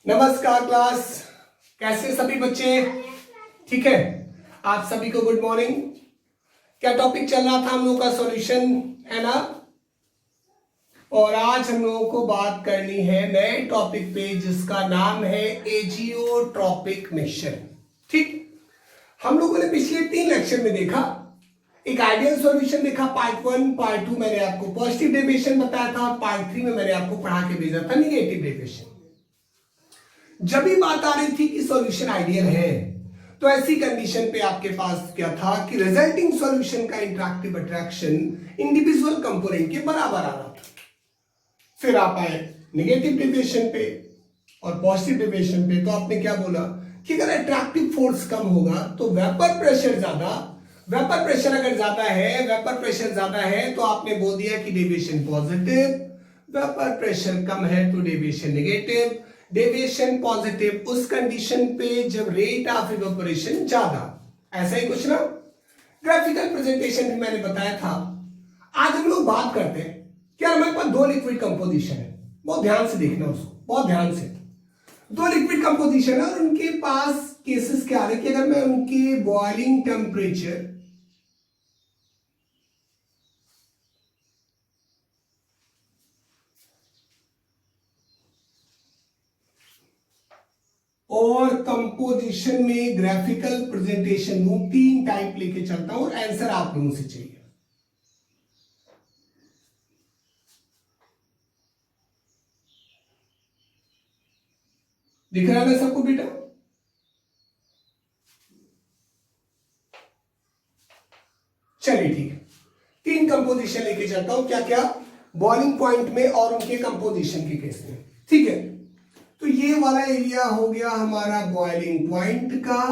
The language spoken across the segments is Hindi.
नमस्कार क्लास, कैसे सभी बच्चे? ठीक है, आप सभी को गुड मॉर्निंग। क्या टॉपिक चल रहा था हम लोगों का? सॉल्यूशन, है ना। और आज हम लोगों को बात करनी है नए टॉपिक पे जिसका नाम है एजियोट्रॉपिक मिक्सचर। ठीक, हम लोगों ने पिछले 3 लेक्चर में देखा, एक आइडियल सॉल्यूशन देखा पार्ट 1, पार्ट 2 मैंने आपको पॉजिटिव डेविएशन बताया था, पार्ट 3 में मैंने आपको पढ़ा के भेजा था निगेटिव डेविएशन। जब भी बात आ रही थी कि सॉल्यूशन आइडियल है, तो ऐसी कंडीशन पे आपके पास क्या था कि रिजल्टिंग सॉल्यूशन का इंटरैक्टिव अट्रैक्शन इंडिविजुअल कंपोनेंट के बराबर आ रहा था। फिर आप आए नेगेटिव डेविएशन पे और पॉजिटिव डेविएशन पे, तो आपने क्या बोला कि अगर अट्रैक्टिव फोर्स कम होगा तो वेपर प्रेशर ज्यादा, वेपर प्रेशर अगर ज्यादा है, वेपर प्रेशर ज्यादा है तो आपने बोल दिया कि डेविएशन पॉजिटिव, वेपर प्रेशर कम है तो डेविएशन नेगेटिव। डेविएशन पॉजिटिव उस कंडीशन पे जब रेट ऑफ इवेपोरेशन ज्यादा, ऐसा ही कुछ ना। ग्राफिकल प्रेजेंटेशन भी मैंने बताया था। आज हम लोग बात करते हैं कि हमारे पास 2 लिक्विड कंपोजिशन है, बहुत ध्यान से देखना उसको, बहुत ध्यान से। 2 लिक्विड कंपोजिशन है और उनके पास केसेस क्या है कि अगर मैं उनके बॉइलिंग टेम्परेचर और कंपोजिशन में ग्राफिकल प्रेजेंटेशन दूं, 3 टाइप लेके चलता हूं और आंसर आप लोगों से चाहिए। दिख रहा है ना सबको बेटा? चलिए ठीक है, 3 कंपोजिशन लेके चलता हूं। क्या क्या? बॉइलिंग पॉइंट में और उनके कंपोजिशन के केस में। ठीक है, तो ये वाला एरिया हो गया हमारा बॉइलिंग पॉइंट का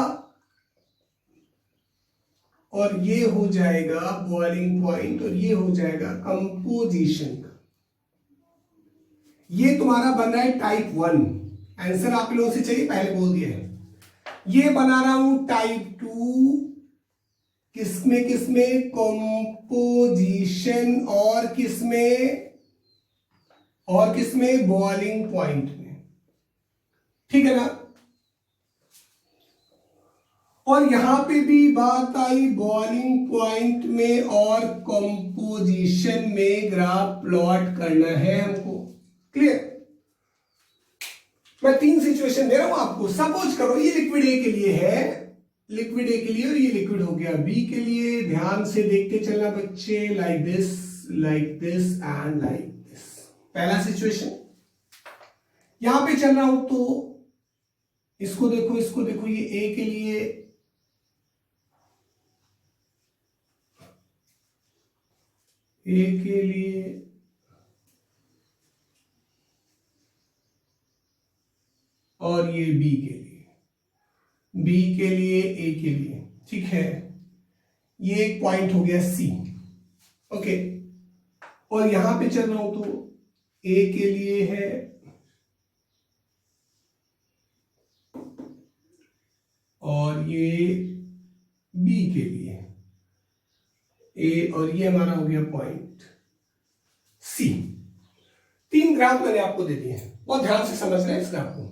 और ये हो जाएगा बॉइलिंग पॉइंट और ये हो जाएगा कंपोजिशन का। ये तुम्हारा बन रहा है टाइप 1। आंसर आप लोगों से चाहिए, पहले बोल दिया है। ये बना रहा हूं टाइप 2, किसमें किसमें? कंपोजिशन और किसमें बॉइलिंग पॉइंट में। ठीक है ना। और यहां पे भी बात आई बॉइलिंग पॉइंट में और कंपोजिशन में ग्राफ प्लॉट करना है हमको। क्लियर? मैं 3 सिचुएशन दे रहा हूं आपको। सपोज करो ये लिक्विड ए के लिए है, लिक्विड ए के लिए, और ये लिक्विड हो गया बी के लिए। ध्यान से देखते चलना बच्चे, like this and like this. पहला सिचुएशन यहां पे चल रहा हूं तो इसको देखो, इसको देखो, ये ए के लिए, ए के लिए और ये बी के लिए, बी के लिए, ए के लिए। ठीक है, ये एक पॉइंट हो गया सी। ओके, और यहां पे चल रहा हूं तो ए के लिए है और ये बी के लिए, ए, और ये हमारा हो गया पॉइंट सी। 3 ग्राफ मैंने आपको दे दिए हैं, बहुत ध्यान से समझ रहे हैं इस ग्राफ को।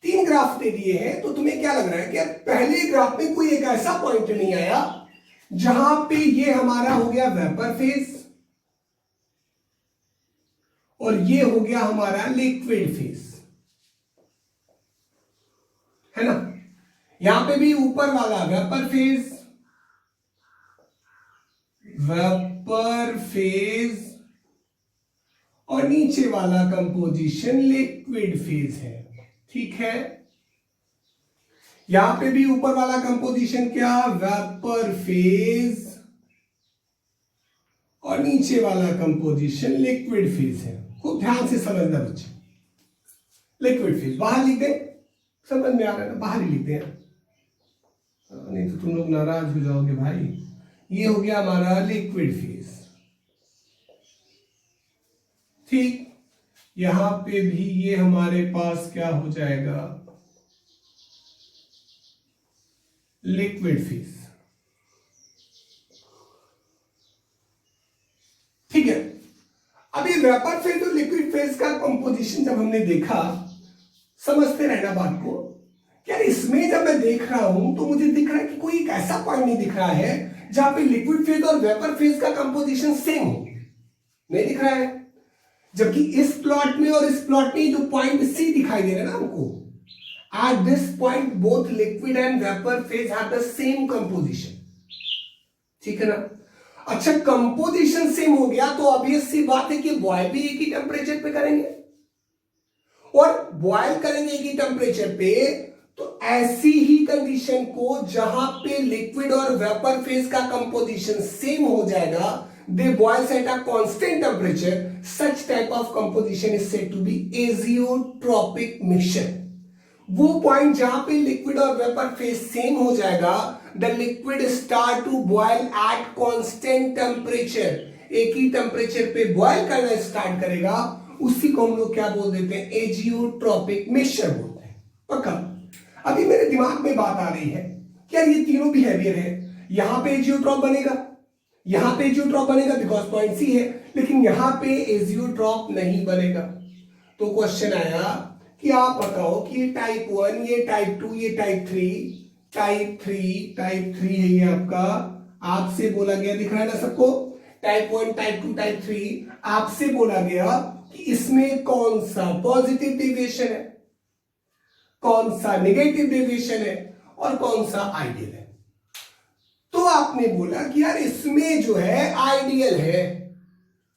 3 ग्राफ दे दिए हैं, तो तुम्हें क्या लग रहा है कि पहले ग्राफ में कोई एक ऐसा पॉइंट नहीं आया जहां पे ये हमारा हो गया वेपर फेज और ये हो गया हमारा लिक्विड फेज, है ना। यहां पे भी ऊपर वाला वेपर फेज और नीचे वाला कंपोजिशन लिक्विड फेज है। ठीक है, यहां पे भी ऊपर वाला कंपोजिशन क्या? वेपर फेज और नीचे वाला कंपोजिशन लिक्विड फेज है। खूब ध्यान से समझना बच्चे। लिक्विड फेज बाहर लिख दे, समझ में आ रहा है ना? बाहर ही लिख दे, नहीं तो तुम लोग नाराज हो जाओगे भाई। ये हो गया हमारा लिक्विड फेज। ठीक, यहां पे भी ये हमारे पास क्या हो जाएगा? Liquid phase. ठीक है, अभी वेपर फेज और लिक्विड फेज का कंपोजिशन जब हमने देखा, समझते रहना बात को। क्या इसमें जब मैं देख रहा हूं तो मुझे दिख रहा है कि कोई एक ऐसा पॉइंट नहीं दिख रहा है जहां पे लिक्विड फेज और वेपर फेज का कंपोजिशन सेम हो, नहीं दिख रहा है। जबकि इस प्लॉट में और इस प्लॉट में जो पॉइंट सी दिखाई दे रहा है ना हमको, at this point both liquid and vapour phase have the same composition, ठीक है ना। अच्छा, कंपोजिशन सेम हो गया तो ऑब्वियस सी बात है कि बॉयल भी एक ही टेम्परेचर पे करेंगे, और बॉयल करेंगे एक ही टेम्परेचर पे, तो ऐसी ही कंडीशन को जहां पे लिक्विड और वेपर फेज का कंपोजिशन सेम हो जाएगा, they boils at a constant temperature, such type of composition is said to be azeotropic mixture. वो पॉइंट जहां पे लिक्विड और वेपर फेज सेम हो जाएगा, the liquid start to boil at constant temperature, एक ही टेम्परेचर पे बॉयल करना स्टार्ट करेगा, उसी को हम लोग क्या बोल देते हैं, एजियोट्रॉपिक मिक्सचर बोलते हैं। पक्का। अभी मेरे दिमाग में बात आ रही है कि यार ये तीनों बिहेवियर है, यहां पे एजियोट्रॉप बनेगा, यहां पे एजियोट्रॉप बनेगा बिकॉज पॉइंट सी है, लेकिन यहां पे एजियोट्रॉप नहीं बनेगा। तो क्वेश्चन आया कि आप बताओ कि ये टाइप 1, ये टाइप 2, ये टाइप 3, टाइप 3 है ये आपका, आपसे बोला गया, दिख रहा है ना सबको, टाइप 1, टाइप 2, टाइप 3, आपसे बोला गया कि इसमें कौन सा पॉजिटिव डेविएशन है, कौन सा नेगेटिव डेविएशन है, और कौन सा आइडियल है। तो आपने बोला कि यार इसमें जो है आइडियल है,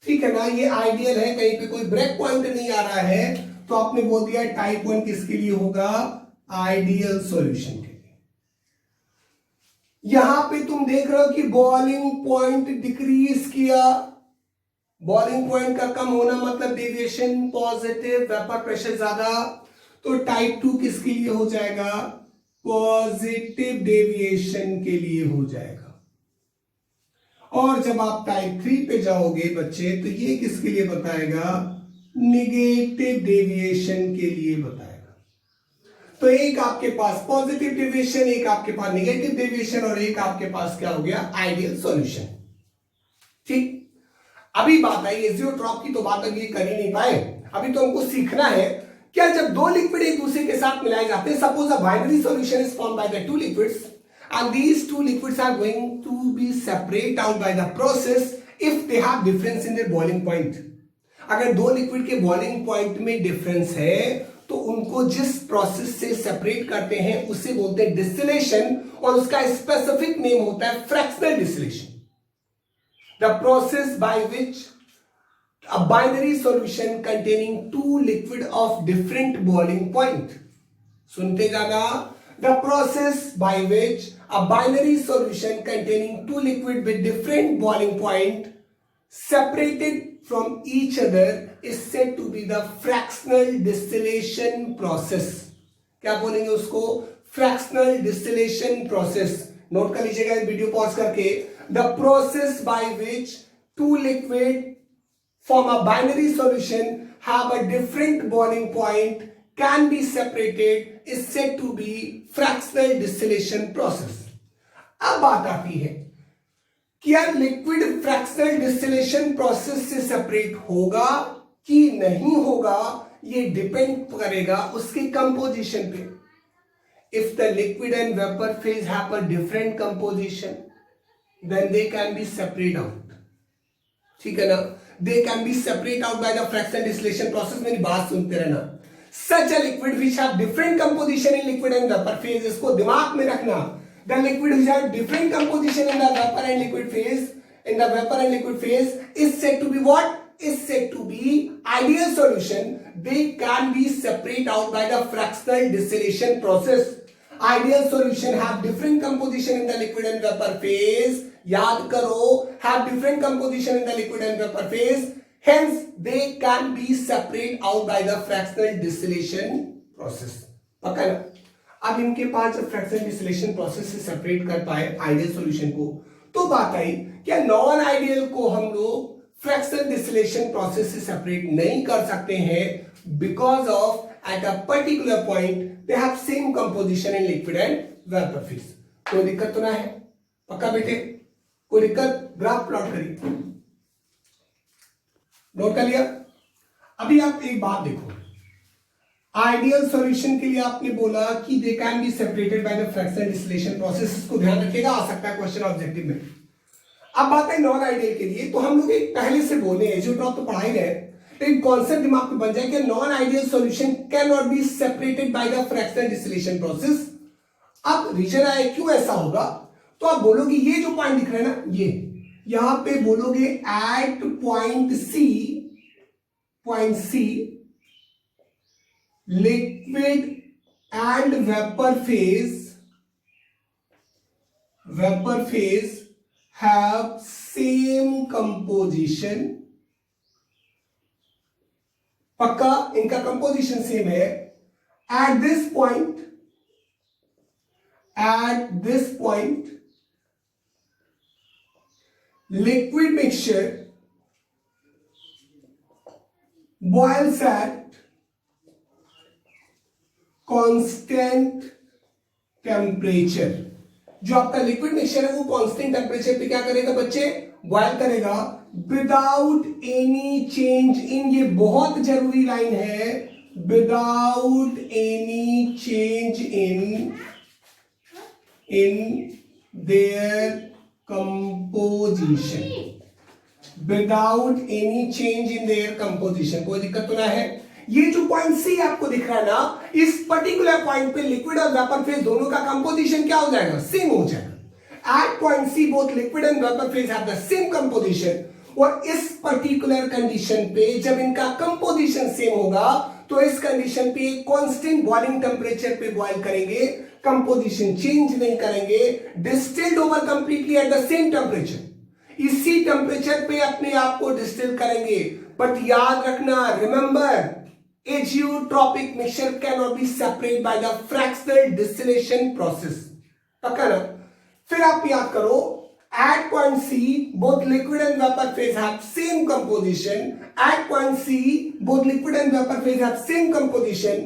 ठीक है ना, ये आइडियल है, कहीं पे कोई ब्रेक पॉइंट नहीं आ रहा है, तो आपने बोल दिया टाइप 1 किसके लिए होगा, आइडियल सॉल्यूशन के लिए। यहां पे तुम देख रहे हो कि बॉइलिंग पॉइंट डिक्रीज किया, बॉइलिंग पॉइंट का कम होना मतलब डेविएशन पॉजिटिव, वेपर प्रेशर ज्यादा, तो टाइप 2 किसके लिए हो जाएगा, पॉजिटिव डेविएशन के लिए हो जाएगा। और जब आप टाइप 3 पे जाओगे बच्चे, तो ये किसके लिए बताएगा, नेगेटिव डेविएशन के लिए बताएगा। तो एक आपके पास पॉजिटिव डेविएशन, एक आपके पास नेगेटिव डेविएशन, और एक आपके पास क्या हो गया, आइडियल सॉल्यूशन। ठीक। अभी बात आई एजियोट्रॉप की, तो बात अभी कर ही नहीं पाए, अभी तो हमको सीखना है क्या जब दो लिक्विड एक दूसरे के साथ मिलाए जाते हैं, suppose a binary solution is formed by the two liquids and these two liquids are going to be separate out by the process if they have difference in their boiling point। अगर दो लिक्विड के बॉइलिंग पॉइंट में डिफरेंस है तो उनको जिस प्रोसेस से सेपरेट करते हैं उसे बोलते हैं डिस्टिलेशन, और उसका स्पेसिफिक नेम होता है fractional distillation. The process by which a binary solution containing two liquid of different boiling point। सुनते जाना, the process by which a binary solution containing two liquid with different boiling point separated from each other is said to be the fractional distillation process। क्या बोलेंगे उसको, fractional distillation process। नोट कर लीजिएगा वीडियो पॉज करके, the process by which two liquid form a binary solution have a different boiling point can be separated is said to be fractional distillation process। अब बात आती है कि यार लिक्विड फ्रैक्शनल डिस्टिलेशन प्रोसेस से सेपरेट होगा कि नहीं होगा, ये डिपेंड करेगा उसके कंपोजिशन पे। If the liquid and vapour phase have a different composition then they can be separate out, ठीक है ना, they can be separate out by the fractional distillation process। मेरी बात सुनते रहना, such a liquid which have different composition in liquid and vapor phase, इसको दिमाग में रखना, the liquid which have different composition in the vapor and liquid phase, in the vapor and liquid phase is said to be what, is said to be ideal solution। they can be separate out by the fractional distillation process। ideal solution have different composition in the liquid and vapor phase, याद करो, have different composition in the liquid and vapor phase, hence they can be separate out by the fractional distillation process। पक्का ना। अब इनके पास जब फ्रैक्शनल डिस्टिलेशन प्रोसेस से सेपरेट कर पाए आइडियल सॉल्यूशन को, तो बात आई क्या नॉन आइडियल को हम लोग फ्रैक्शनल डिस्टिलेशन प्रोसेस से सेपरेट नहीं कर सकते हैं, because of eight a particular point they have same composition in liquid and vapour phase. कोई दिक्कत तो ना है, पक्का बेटे, कोई दिक्कत, ग्राफ प्लॉट करिए, नोट कर लिया। अभी आप एक बात देखो, आइडियल सॉल्यूशन के लिए आपने बोला कि दे can B separated by the fraction distillation process, इसको ध्यान रखिएगा, आ सकता है क्वेश्चन ऑब्जेक्टिव में। अब बात है नॉन आइडियल के लिए, तो हम लोग एक पहले से बोले एजियोट्रॉप तो पढ़ा ही रहे, तो एक कॉन्सेप्ट दिमाग में बन जाए कि non ideal solution can not be separated by the fraction distillation process. अब रीजन आए क्यों ऐसा होगा, तो आप बोलोगे ये जो पॉइंट दिख रहा है ना, ये यहां पे बोलोगे at point C liquid and vapour phase have same composition, पक्का इनका कंपोजिशन सेम है। at this point liquid mixture boils at constant temperature। जो आपका लिक्विड मिक्सचर है वो कांस्टेंट टेम्परेचर पे क्या करेगा बच्चे, बॉयल करेगा, विदाउट एनी चेंज इन, ये बहुत जरूरी लाइन है, without any change in their composition, without any change in their composition. कोई दिक्कत तो ना है। ये जो पॉइंट सी आपको दिख रहा है ना, इस पर्टिकुलर पॉइंट पे लिक्विड और वेपर फेज दोनों का कंपोजिशन क्या हो जाएगा, सेम हो जाएगा। At point C both liquid and vapour phase have the same composition, और इस पर्टिकुलर कंडीशन पे जब इनका कंपोजिशन सेम होगा तो इस कंडीशन पे कांस्टेंट बॉइलिंग टेम्परेचर पे बॉयल करेंगे, कंपोजिशन चेंज नहीं करेंगे, distilled over completely at the same temperature, इसी टेम्परेचर पे अपने आप को डिस्टिल करेंगे। बट याद रखना, remember, azeotropic mixture cannot be separated by the fractional distillation process, पक्का ना। फिर आप याद करो, at point C both liquid and vapor phase have same composition, at point C both liquid and vapor phase have same composition,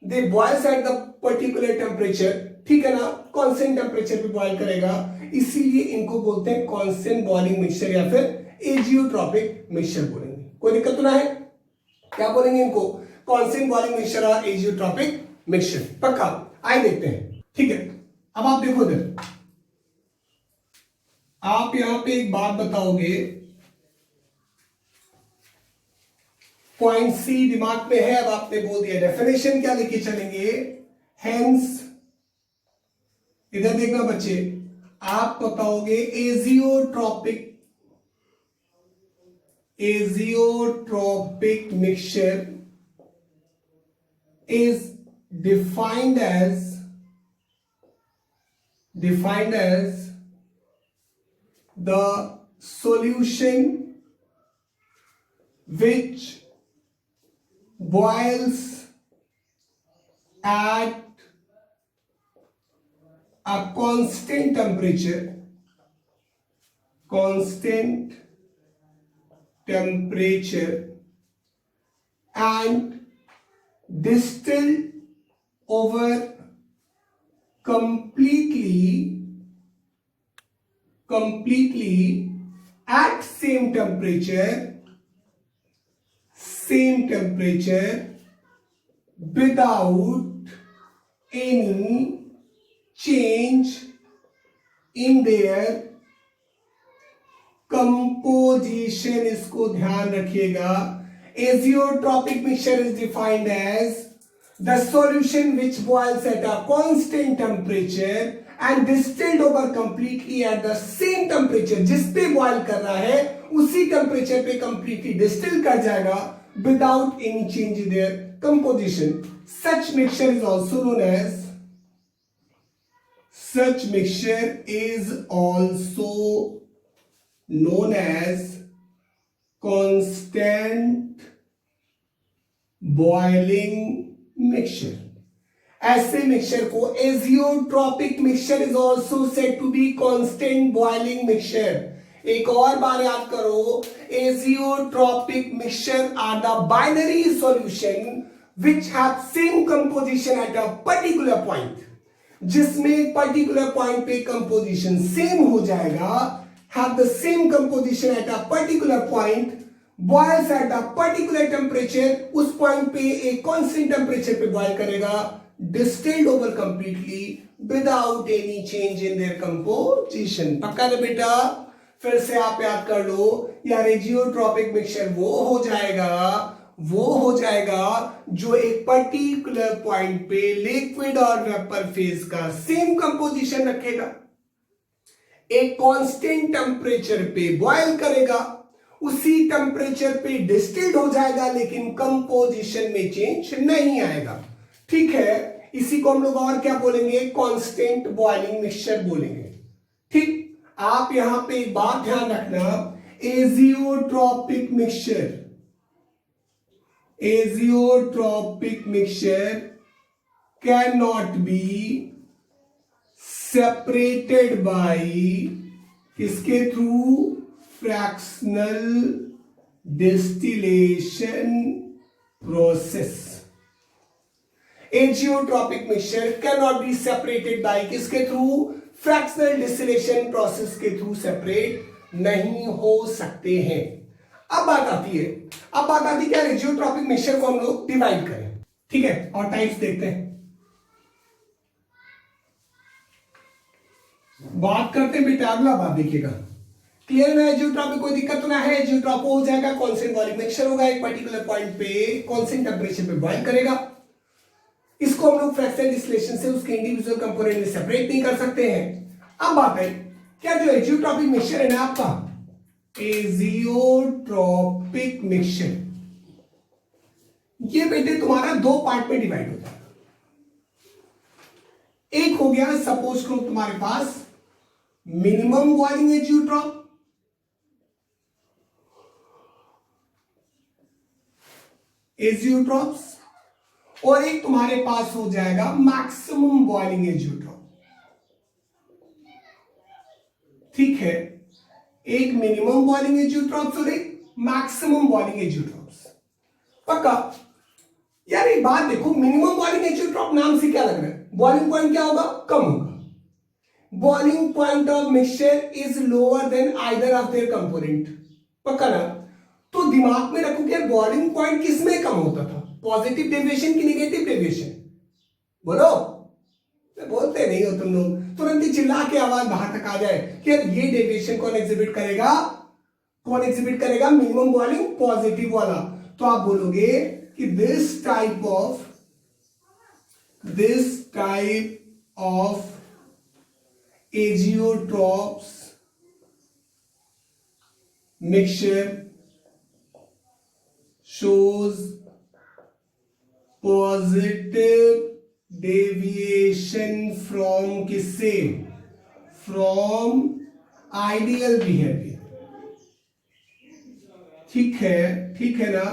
they boils at the particular temperature, ठीक है ना, constant temperature पे बॉयल करेगा, इसीलिए इनको बोलते हैं constant boiling mixture या फिर azeotropic mixture बोलेंगे। कोई दिक्कत तो ना है, क्या बोलेंगे इनको, कांस्टेंट बॉइलिंग मिक्सचर और एजियोट्रॉपिक मिक्सचर, पक्का। आइए देखते हैं, ठीक है। अब आप देखो इधर, आप यहां पे एक बात बताओगे, पॉइंट सी दिमाग में है, अब आपने बोल दिया, डेफिनेशन क्या लेके चलेंगे, हेंस इधर देखना बच्चे, आप बताओगे azeotropic mixture is defined as the solution which boils at a constant temperature and distilled over completely at same temperature without any change in their composition। इसको ध्यान रखिएगा, azeotropic mixture is defined as the solution which boils at a constant temperature and distilled over completely at the same temperature, जिस पे बॉयल कर रहा है उसी टेम्परेचर पे completely distill कर जाएगा without any change in their composition। Such mixture is also known as constant boiling mixture। ऐसे मिक्सचर को azeotropic mixture is also said to be constant boiling mixture. एक और बार याद करो, azeotropic mixture are the binary solution which have same composition at a particular point, जिसमें एक पर्टिकुलर पॉइंट पे कंपोजिशन सेम हो जाएगा, have the same composition at a particular point boils at the particular temperature, उस पॉइंट पे एक कांस्टेंट टेम्परेचर पे बॉयल करेगा, distilled over completely without any change in their composition. पक्का ना बेटा? फिर से आप याद कर लो, या रेजियोट्रॉपिक मिक्सचर वो हो जाएगा जो एक पर्टिकुलर पॉइंट पे लिक्विड और वेपर फेज का सेम कंपोजिशन रखेगा, एक कांस्टेंट टेम्परेचर पे बॉयल करेगा, उसी टेम्परेचर पे डिस्टिल्ड हो जाएगा, लेकिन कंपोजिशन में चेंज नहीं आएगा। ठीक है, इसी को हम लोग और क्या बोलेंगे? कांस्टेंट बॉइलिंग मिक्सचर बोलेंगे। ठीक, आप यहां पे एक बात ध्यान रखना, azeotropic mixture can not be separated by किसके through? Fractional distillation process. Azeotropic mixture can not be separated by किसके थ्रू? फ्रैक्शनल डिस्टिलेशन प्रोसेस के थ्रू सेपरेट नहीं हो सकते हैं। अब बात आती है क्या रेजियोट्रॉपिक मिक्सचर को हम लोग डिवाइड करें। ठीक है, और टाइप्स देखते हैं। बात करते हैं बेटा, अगला बात देखिएगा, क्लियर है? एजियोट्रॉपिक कोई दिक्कत तो ना है? एजियोट्रॉपिक हो जाएगा, कांस्टेंट वॉल्यूम मिक्सचर होगा, एक पर्टिकुलर पॉइंट पे कांस्टेंट टेंपरेचर पे बॉइल करेगा। इसको हम लोग फ्रैक्शनल डिस्टिलेशन से उसके इंडिविजुअल कंपोनेंट में सेपरेट नहीं कर सकते हैं। अब बात है, क्या जो एजियोट्रॉपिक मिक्सचर है ना आपका, एजियोट्रॉपिक मिक्सचर, ये बेटे तुम्हारा दो पार्ट में डिवाइड होता है। एक हो गया, सपोज करो तुम्हारे पास मिनिमम बॉइलिंग एजियोट्रॉप्स, और एक तुम्हारे पास हो जाएगा मैक्सिमम बॉइलिंग एजियोट्रॉप। ठीक है, एक मिनिमम बॉइलिंग एजियोट्रॉप्स और एक मैक्सिमम बॉइलिंग एजियोट्रॉप्स। पक्का? यार एक बात देखो, मिनिमम बॉइलिंग एजियोट्रॉप नाम से क्या लग रहा है? बॉइलिंग पॉइंट क्या होगा? कम होगा। Boiling point of mixture is lower than either of their component. पक्का ना? तो दिमाग में रखो कि यार बॉइलिंग पॉइंट किसमें कम होता था, पॉजिटिव डेविएशन की नेगेटिव डेविएशन? बोलो, बोलते नहीं हो तुम लोग, तुरंत ही चिल्ला के आवाज बाहर तक आ जाए कि यार ये डेविएशन कौन एग्जिबिट करेगा? मिनिमम बॉइलिंग पॉजिटिव वाला। तो आप बोलोगे कि this type of azeotropes mixture shows positive deviation from किससे? From ideal behavior। ठीक है ना?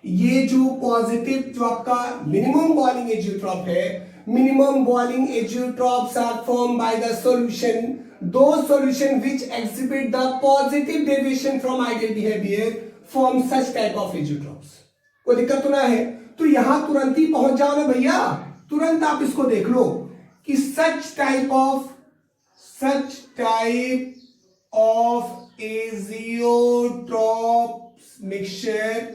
ये जो पॉजिटिव, जो आपका मिनिमम बॉइलिंग एजियोट्रॉप है, minimum boiling azeotropes are form by the solution, those solution which exhibit the positive deviation from ideal behavior form such type of azeotropes. कोई दिक्कत तो ना है? तो यहां तुरंत ही पहुंच जाओ ना भैया, तुरंत आप इसको देख लो कि such type of azeotropes mixture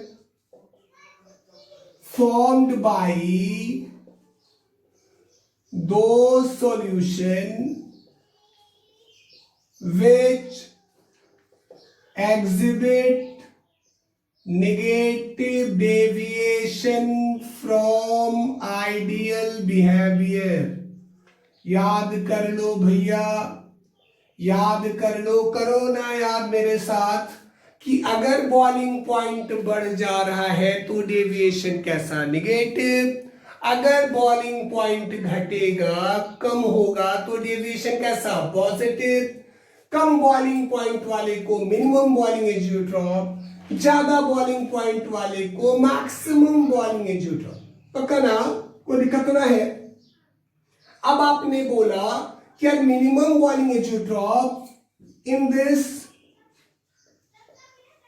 formed by those solution which exhibit negative deviation from ideal behavior। याद कर लो भैया, याद कर लो, करो ना याद मेरे साथ, कि अगर बॉइलिंग पॉइंट बढ़ जा रहा है तो डेविएशन कैसा? नेगेटिव। अगर बॉइलिंग पॉइंट घटेगा, कम होगा, तो डेविएशन कैसा? पॉजिटिव। कम बॉइलिंग पॉइंट वाले को मिनिमम बॉइलिंग एजियोट्रॉप, ज्यादा बॉइलिंग पॉइंट वाले को मैक्सिमम बॉइलिंग एजियोट्रॉप। पक्का ना? कोई दिक्कत तो ना है? अब आपने बोला कि यार minimum boiling azeotrope in this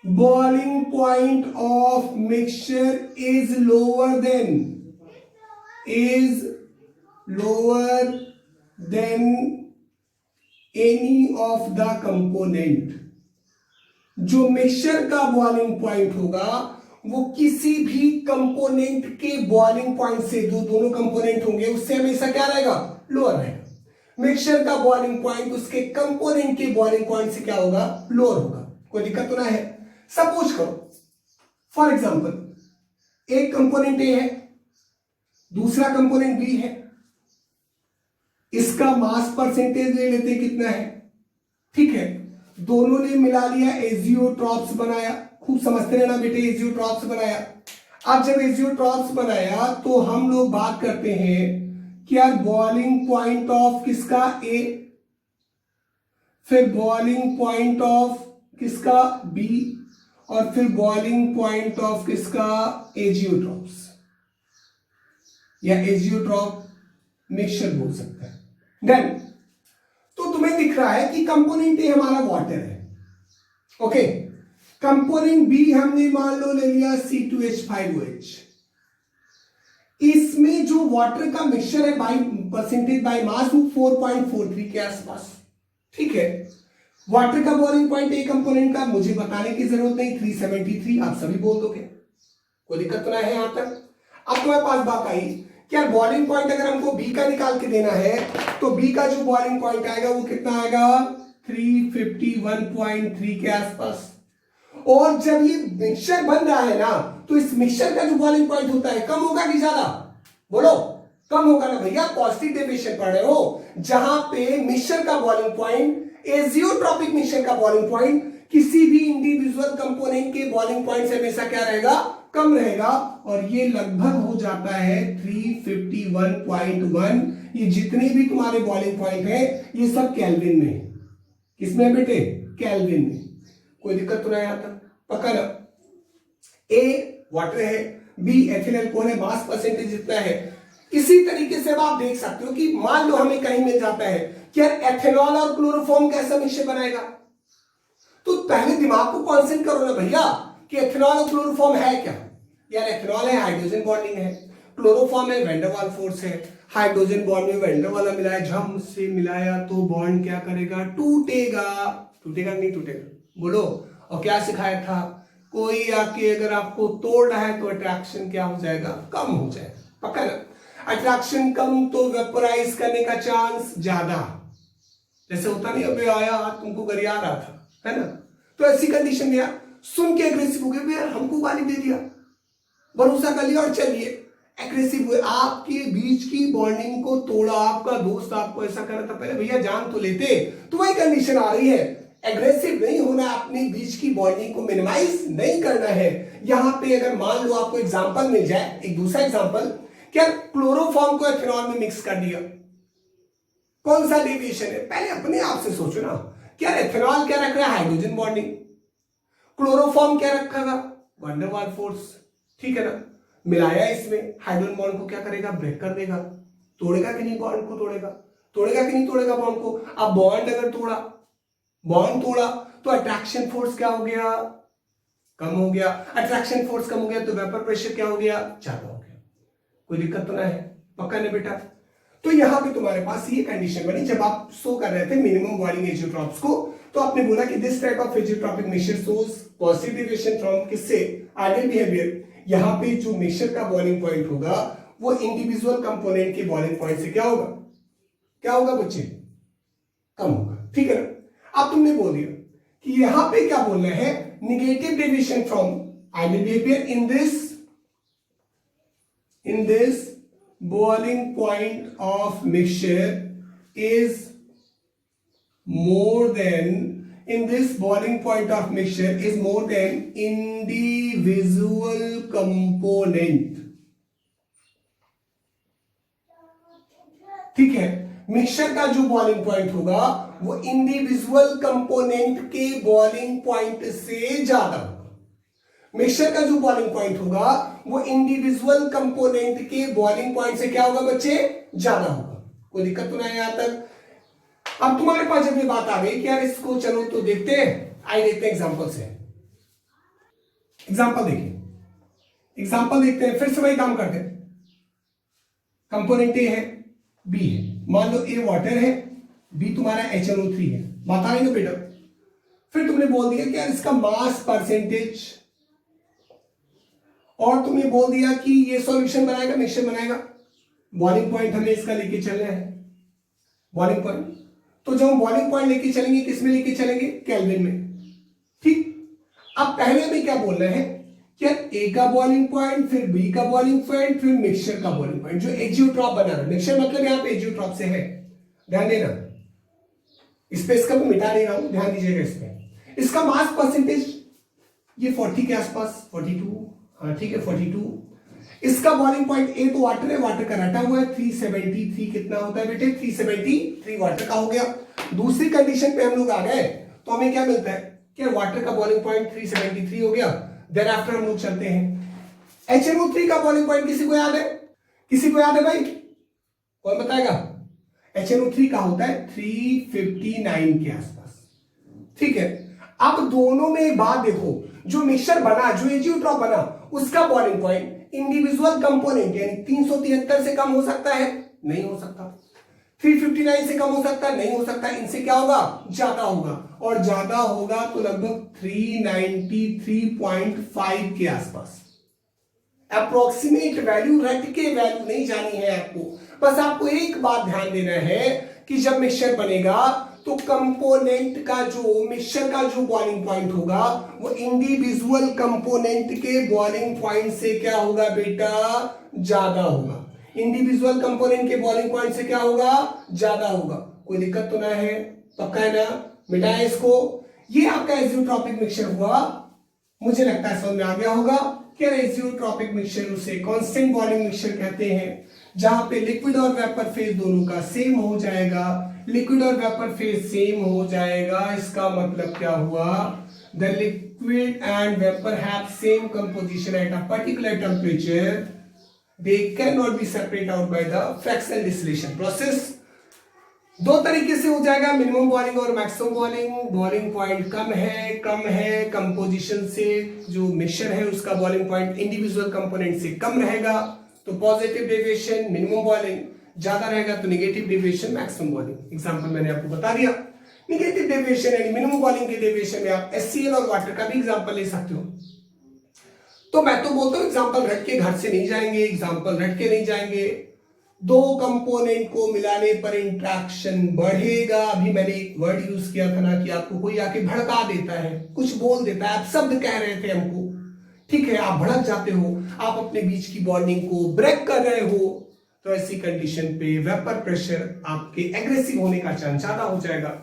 boiling point of mixture is lower than any of the component। जो मिक्सचर का बॉइलिंग पॉइंट होगा वो किसी भी कंपोनेंट के बॉइलिंग पॉइंट से, जो दोनों कंपोनेंट होंगे उससे हमेशा क्या रहेगा, लोअर रहेगा। मिक्सचर का बॉइलिंग पॉइंट उसके कंपोनेंट के बॉइलिंग पॉइंट से क्या होगा, लोअर होगा। कोई दिक्कत तो ना है। सपोज करो फॉर एग्जांपल एक कंपोनेंट ए है, दूसरा कंपोनेंट बी है, इसका मास परसेंटेज ले लेते कितना है, ठीक है, दोनों ने मिला लिया, एजियोट्रॉप्स बनाया, खूब समझते रहना बेटे, एजियोट्रॉप्स बनाया। अब जब एजियोट्रॉप्स बनाया तो हम लोग बात करते हैं कि यार बॉइलिंग पॉइंट ऑफ किसका, ए, फिर बॉइलिंग पॉइंट ऑफ किसका, बी, और फिर बॉइलिंग पॉइंट ऑफ किसका, एजियोट्रॉप्स, या एजियोट्रॉप मिक्सचर बोल सकते हैं। देन तो तुम्हें दिख रहा है कि कंपोनेंट ए हमारा वाटर है, ओके, कंपोनेंट बी हमने मान लो ले लिया C2H5OH। इसमें जो वाटर का मिक्सचर है बाई परसेंटेज बाय मास वो 4.43 के आसपास, ठीक है। वाटर का बॉइलिंग पॉइंट ए कंपोनेंट का मुझे बताने की जरूरत नहीं, 373, आप सभी बोल दोगे, कोई दिक्कत तो नहीं है यहां तक। अब तुम्हारे पास बात आई कि यार बॉइलिंग पॉइंट अगर हमको बी का निकाल के देना है तो बी का जो बॉइलिंग पॉइंट आएगा वो कितना आएगा, 351.3 के आसपास। और जब ये मिक्सचर बन रहा है ना तो इस मिक्सचर का जो बॉइलिंग पॉइंट होता है कम होगा कि ज्यादा, बोलो, कम होगा ना भैया। पॉजिटिव डेविएशन पढ़ रहे हो, जहां पे मिक्सचर का बॉइलिंग पॉइंट, एजियोट्रॉपिक मिक्सचर का बॉइलिंग पॉइंट किसी भी इंडिविजुअल कंपोनेंट के बॉइलिंग पॉइंट से हमेशा क्या रहेगा, कम रहेगा। और ये लगभग हो जाता है 351.1। ये जितने भी तुम्हारे बॉइलिंग पॉइंट है ये सब केल्विन में, किसमें बेटे, केल्विन में। कोई दिक्कत तो नहीं आता, पक्का ना। ए वाटर है, बी एथिल अल्कोहल है, मास परसेंटेज जितना है। इसी तरीके से अब आप देख सकते हो कि मान लो हमें कहीं मिल जाता है कि यार एथेनॉल और क्लोरोफॉर्म कैसा मिक्सचर बनाएगा, तो पहले दिमाग को कॉन्सेंट्रेट करो ना भैया कि एथेनॉल और क्लोरोफॉर्म है क्या। यार एथेनॉल है, हाइड्रोजन बॉन्डिंग है, क्लोरोफॉर्म है, वैन डर वाल फोर्स है, हाइड्रोजन बॉन्ड में वैन डर वाला मिलाया, झम से मिलाया तो बॉन्ड क्या करेगा, टूटेगा। टूटेगा नहीं टूटेगा, बोलो। और क्या सिखाया था, कोई आके अगर आपको तोड़ रहा है तो अट्रैक्शन क्या हो जाएगा, कम हो जाएगा, पक्का ना। अट्रैक्शन कम तो वेपोराइज करने का चांस ज्यादा। जैसे होता नहीं, अबे आया तुमको गरिया रहा था, है ना, तो ऐसी कंडीशन में यार सुन के एग्रेसिव हो गए, यार हमको गाली दे दिया, भरोसा कर लिया और चलिए एग्रेसिव हुए, आपके बीच की बॉन्डिंग को तोड़ा, आपका दोस्त आपको ऐसा कर रहा था, पहले भैया जान तो लेते। तो वही कंडीशन आ रही है, एग्रेसिव नहीं होना, अपने बीच की बॉन्डिंग को मिनिमाइज नहीं करना है। यहां पे अगर मान लो आपको एग्जांपल मिल जाए, एक दूसरा एग्जांपल, क्या क्लोरोफॉर्म को एथेनॉल में मिक्स कर दिया, कौन सा डेविएशन है, पहले अपने आप से सोचो ना। क्या एथेनॉल क्या रख रहा है, हाइड्रोजन बॉन्डिंग, क्लोरोफॉर्म क्या रखेगा, वैन डर वाल फोर्स, ठीक है ना। मिलाया इसमें, हाइड्रोजन बॉन्ड को क्या करेगा, ब्रेक कर देगा, तोड़ेगा कि नहीं बॉन्ड को, तोड़ेगा, तोड़ेगा कि नहीं तोड़ेगा बॉन्ड को। अब बॉन्ड अगर तोड़ा, बॉन्ड तोड़ा तो अट्रैक्शन फोर्स क्या हो गया, कम हो गया। अट्रैक्शन फोर्स कम हो गया तो वेपर प्रेशर क्या हो गया, ज्यादा हो गया। कोई दिक्कत तो ना है, पक्का ना बेटा। तो यहां पे तुम्हारे पास ये कंडीशन बनी जब आप शो कर रहे थे मिनिमम बॉइलिंग एजियोट्रॉप्स को, तो आपने बोला कि this type of azeotropic mixture shows positive deviation from किससे, आइडियल बिहेवियर। यहां पे जो मिक्सचर का बॉइलिंग पॉइंट होगा वो इंडिविजुअल कंपोनेंट के बॉइलिंग पॉइंट से क्या होगा, क्या होगा बच्चे, कम होगा, ठीक है ना। अब तुमने बोल दिया कि यहां पे क्या बोलना है, negative deviation from ideal behaviour in this boiling point of mixture is more than, in this boiling point of mixture is more than individual component, ठीक है। मिक्सचर का जो बॉइलिंग पॉइंट होगा वो इंडिविजुअल कंपोनेंट के बॉइलिंग पॉइंट से ज्यादा होगा। मिक्सचर का जो बॉइलिंग पॉइंट होगा वो इंडिविजुअल कंपोनेंट के बॉइलिंग पॉइंट से क्या होगा बच्चे, ज्यादा होगा। कोई दिक्कत तो नहीं यहां तक। अब तुम्हारे पास जब ये बात आ गई कि यार इसको चलो तो देखते हैं, आइए देखते हैं एग्जांपल से। एग्जांपल देखिए, एग्जांपल देखते हैं, फिर से वही काम करते हैं। कंपोनेंट ए है, बी है, मान लो ए वाटर है, बी तुम्हारा HNO3 है, बात आ रही ना बेटा। फिर तुमने बोल दिया कि यार इसका मास परसेंटेज, और तुमने बोल दिया कि ये सॉल्यूशन बनाएगा, मिक्सचर बनाएगा। बॉइलिंग पॉइंट हमें इसका लेके चलना है, बॉइलिंग पॉइंट। तो जब हम बॉइलिंग पॉइंट लेके चलेंगे, किस में लेके चलेंगे? केल्विन में। ठीक, अब पहले हमें क्या बोलना है कि ए का बॉइलिंग पॉइंट, फिर बी का बॉइलिंग पॉइंट, फिर मिक्सचर का बॉइलिंग पॉइंट, जो एजियोट्रॉप बना रहा है। मिक्सचर मतलब यहां पे एजियोट्रॉप से है, ध्यान देना। इस पे इसका मैं मिटा नहीं रहा हूं, ध्यान दीजिएगा इस पे। इसका मास परसेंटेज ये 40 के आसपास, 42, हाँ ठीक है 42। इसका बॉइलिंग पॉइंट ए तो वाटर है, वाटर का रटा हुआ है 373, कितना होता है बेटे? 373 वाटर का हो गया। दूसरी कंडीशन पे हम लोग आ गए तो हमें क्या मिलता है कि वाटर का बॉइलिंग पॉइंट 373 हो गया। देन आफ्टर हम लोग चलते हैं HNO3 का बॉइलिंग पॉइंट, किसी को याद है? किसी को याद है भाई? कौन बताएगा? HNO3 का होता है 359 के आसपास। ठीक है, अब दोनों में एक बात देखो, जो मिक्सचर बना, जो एजियोट्रॉप बना, उसका बॉइलिंग पॉइंट इंडिविजुअल कंपोनेंट यानी 373 से कम हो सकता है? नहीं हो सकता। 359 से कम हो सकता है? नहीं हो सकता। इनसे क्या होगा? ज्यादा होगा, और ज्यादा होगा तो लगभग 393.5 के आसपास। अप्रोक्सीमेट वैल्यू, रट के वैल्यू नहीं जानी है आपको, बस आपको एक बात ध्यान देना है कि जब मिक्सचर बनेगा तो कंपोनेंट का जो, मिक्सचर का जो बॉइलिंग पॉइंट होगा वो इंडिविजुअल कंपोनेंट के बॉइलिंग पॉइंट से क्या होगा बेटा? ज्यादा होगा। इंडिविजुअल कंपोनेंट के बॉइलिंग पॉइंट से क्या होगा? ज्यादा होगा। कोई दिक्कत तो ना है? पक्का है ना? मिटाएं इसको। ये आपका एजियोट्रॉपिक मिक्सचर हुआ, मुझे लगता है समझ में आ गया होगा कि एजियोट्रॉपिक मिक्सचर उसे कांस्टेंट बॉइलिंग मिक्सचर कहते हैं, जहां पे लिक्विड और वेपर फेज दोनों का सेम हो जाएगा। लिक्विड और वेपर फेज सेम हो जाएगा, इसका मतलब क्या हुआ? The liquid and vapour have same composition at a particular temperature, they cannot be separated out by the fractional distillation process। दो तरीके से हो जाएगा, मिनिमम बॉइलिंग और मैक्सिमम बॉइलिंग। बॉइलिंग पॉइंट कम है कंपोजिशन से, जो मिक्सचर है उसका बॉइलिंग पॉइंट इंडिविजुअल कंपोनेंट से कम रहेगा तो पॉजिटिव डेविएशन मिनिमम बॉइलिंग, ज्यादा रहेगा तो negative deviation maximum boiling. Example मैंने आपको बता दिया। नेगेटिव डेविएशन यानी मिनिमम बॉइलिंग के डेविएशन में आप HCl और वाटर का भी एग्जांपल ले सकते हो। तो मैं तो बोलता हूं एग्जांपल रट के घर से नहीं जाएंगे, एग्जांपल रट के नहीं जाएंगे। दो कंपोनेंट को मिलाने पर इंट्रैक्शन बढ़ेगा। अभी मैंने एक वर्ड यूज किया था ना कि आपको कोई आके भड़का देता है, कुछ बोल देता है, आप शब्द कह रहे थे हमको, ठीक है, आप भड़क जाते हो, आप अपने बीच की बॉन्डिंग को ब्रेक कर रहे हो, तो ऐसी कंडीशन पे वेपर प्रेशर आपके एग्रेसिव होने का चांस ज्यादा हो जाएगा।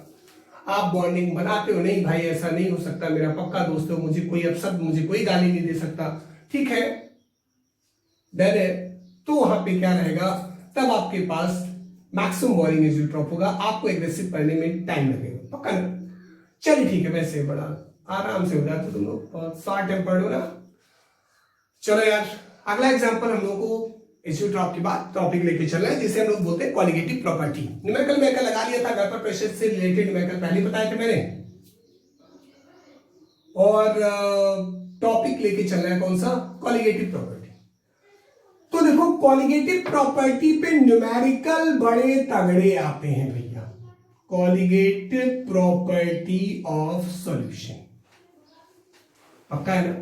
आप बॉन्डिंग बनाते हो, नहीं भाई ऐसा नहीं हो सकता, मेरा पक्का दोस्त हो, मुझे कोई अपशब्द, मुझे कोई गाली नहीं दे सकता, ठीक है, डर है, तो वहां पे क्या रहेगा? तब आपके पास मैक्सिमम बॉइलिंग एजियोट्रॉप होगा, आपको एग्रेसिव करने में टाइम लगेगा, पक्का ना? चलिए ठीक है, वैसे बड़ा आराम से हो जाते तुम लोग, बहुत शॉर्ट टेम्पर्ड हो ना। चलो यार, अगला एग्जांपल हम लोग को एजियोट्रॉप के बाद टॉपिक लेके चल रहे हैं जिसे हम लोग बोलते हैं कॉलिगेटिव प्रॉपर्टी। न्यूमेरिकल मैंने लगा लिया था, वेपर प्रेशर से रिलेटेड न्यूमेरिकल पहले बताए थे मैंने, और टॉपिक लेके चल रहा है कौन सा? Colligative property. तो देखो, कॉलिगेटिव प्रॉपर्टी पे न्यूमेरिकल बड़े तगड़े आते हैं भैया। कॉलिगेटिव प्रॉपर्टी ऑफ सॉल्यूशन, पक्का है ना?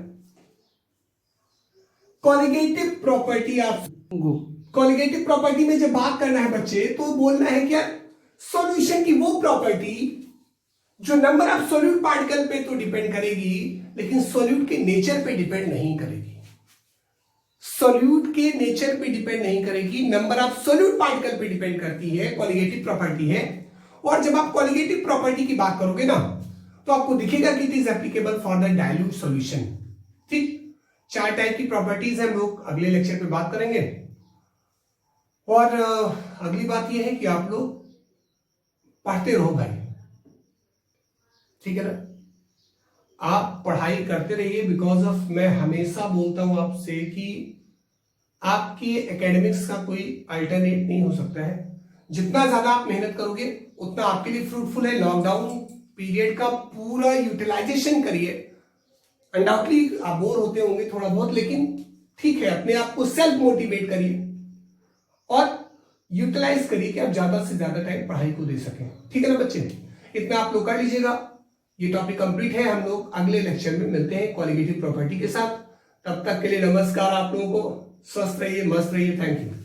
Colligative property of, colligative property में जब बात करना है बच्चे तो बोलना है क्या? सॉल्यूशन की वो प्रॉपर्टी जो नंबर ऑफ सोल्यूट पार्टिकल पे तो डिपेंड करेगी, लेकिन सोल्यूट के नेचर पे डिपेंड नहीं करेगी। सोल्यूट के नेचर पे डिपेंड नहीं करेगी, नंबर ऑफ सोल्यूट पार्टिकल पे डिपेंड करती है, कॉलिगेटिव प्रॉपर्टी है। और जब आप कॉलिगेटिव प्रॉपर्टी की बात करोगे ना, तो आपको दिखेगा कि it is applicable for the dilute solution. ठीक, 4 टाइप की प्रॉपर्टीज हम लोग अगले लेक्चर पे बात करेंगे। और अगली बात यह है कि आप लोग पढ़ते रहो भाई, ठीक है ना? आप पढ़ाई करते रहिए, बिकॉज ऑफ मैं हमेशा बोलता हूं आपसे कि आपके एकेडमिक्स का कोई अल्टरनेट नहीं हो सकता है। जितना ज्यादा आप मेहनत करोगे उतना आपके लिए फ्रूटफुल है। लॉकडाउन पीरियड का पूरा यूटिलाइजेशन करिए। अनडाउटली आप बोर होते होंगे थोड़ा बहुत, लेकिन ठीक है, अपने आप को सेल्फ मोटिवेट करिए और यूटिलाइज करिए कि आप ज्यादा से ज्यादा टाइम पढ़ाई को दे सकें, ठीक है ना बच्चे? इतना आप लोग कर लीजिएगा। ये टॉपिक कंप्लीट है। हम लोग अगले लेक्चर में मिलते हैं कॉलिगेटिव प्रॉपर्टी के साथ। तब तक के लिए नमस्कार आप लोगों को। स्वस्थ रहिए, मस्त रहिए। Thank you.